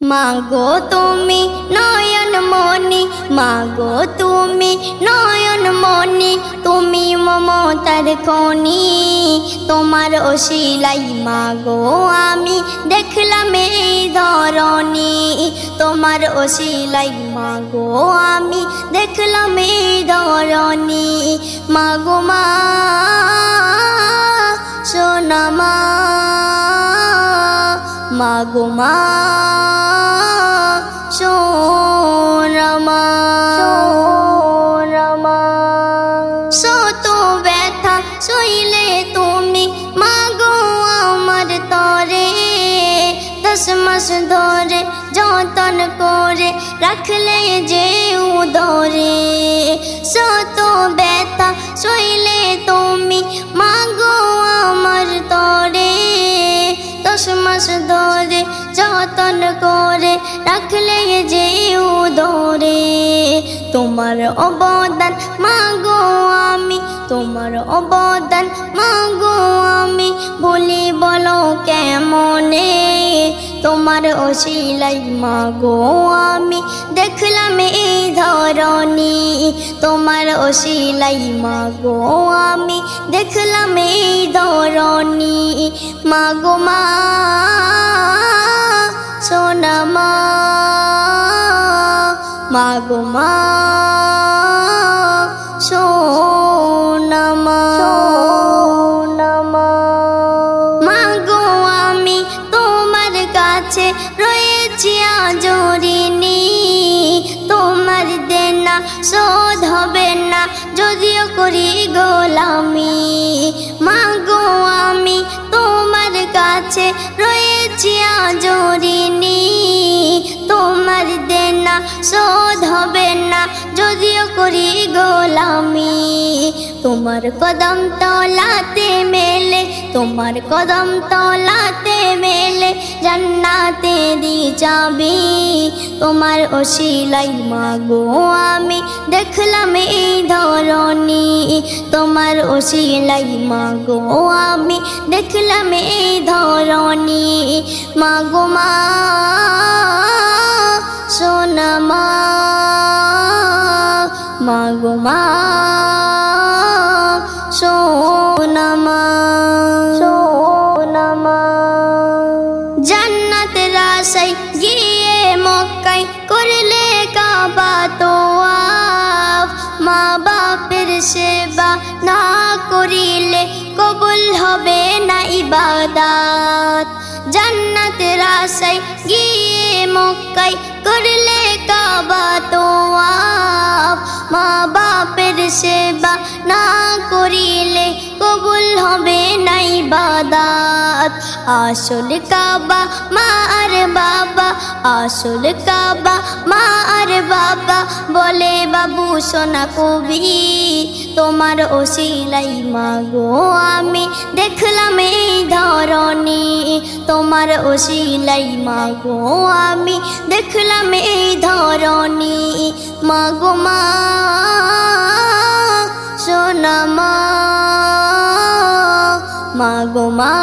মাগো তুমি নয়ন মনি, মাগো তুমি নয়ন মনি, তুমি মমতার খনি। তোমার ওসিলাই মাগো আমি দেখলাম এই ধরনী, তোমার ওসিলাই মাগো আমি দেখলাম এই ধরনী। মাগো মা সোনা মা, মাগো মা সোনা মা, শত ব্যথা সইলে তুমি মাগো আমার তরে, 10 মাস ধরে যতন করে রাখলে যে উদরে। শত ব্যথা সইলে তুমি মাগো আমার তরে, 10 মাস ধরে যতন করে রাখলে যে উদরে। তোমার অবদান মাগো আমি, তোমার অবদান মাগো আমি বলি বলো কেমনে। তোমার ওসিলাই মাগো আমি দেখলাম এই ধরনী, তোমার ওসিলাই মাগো আমি দেখলাম এই ধরনী। মাগো মা সোনা মা, মাগো মা সোনা মা, মাগো আমি তোমার কাছে রয়েছি আজ ঋণী। তোমার দেনা শোধ হবে না যদিও করি গোলামি। মাগো আমি তোমার কাছে রয়েছি আজ ঋণী, তোমার দেনা শোধ হবে না যদিও করি গোলামি। তোমার কদম তলাতে মেলে, তোমার কদম তলাতে মেলে জান্নাতে দি যাবি। তোমার ওসিলাই মাগো আমি দেখলাম এই ধরনী, তোমার ওসিলাই মাগো আমি দেখলাম এই ধরনী। মাগো মা সোনা মা, মাগো মা সোনা মা, জান্নাতের আশায় গিয়ে মক্কায় করলে কাবা তোয়াফ। মা বাপের সেবা না করিলে কবুল হবে না ইবাদত। জান্নাতের আশায় গিয়ে মক্কায় করলে কাবা তোয়াফ। মা বাপের সেবা না করিলে কবুল হবে না ইবাদত। আসল কাবা মা আর বাবা, আসল কাবা মা আর বাবা বলে বাবু সোনা কবি। তোমার ওসিলাই মাগো আমি দেখলাম এই ধরনী, তোমার ওসিলাই মাগো আমি দেখলাম এই ধরনী। মাগো মা সোনা মা, মাগো মা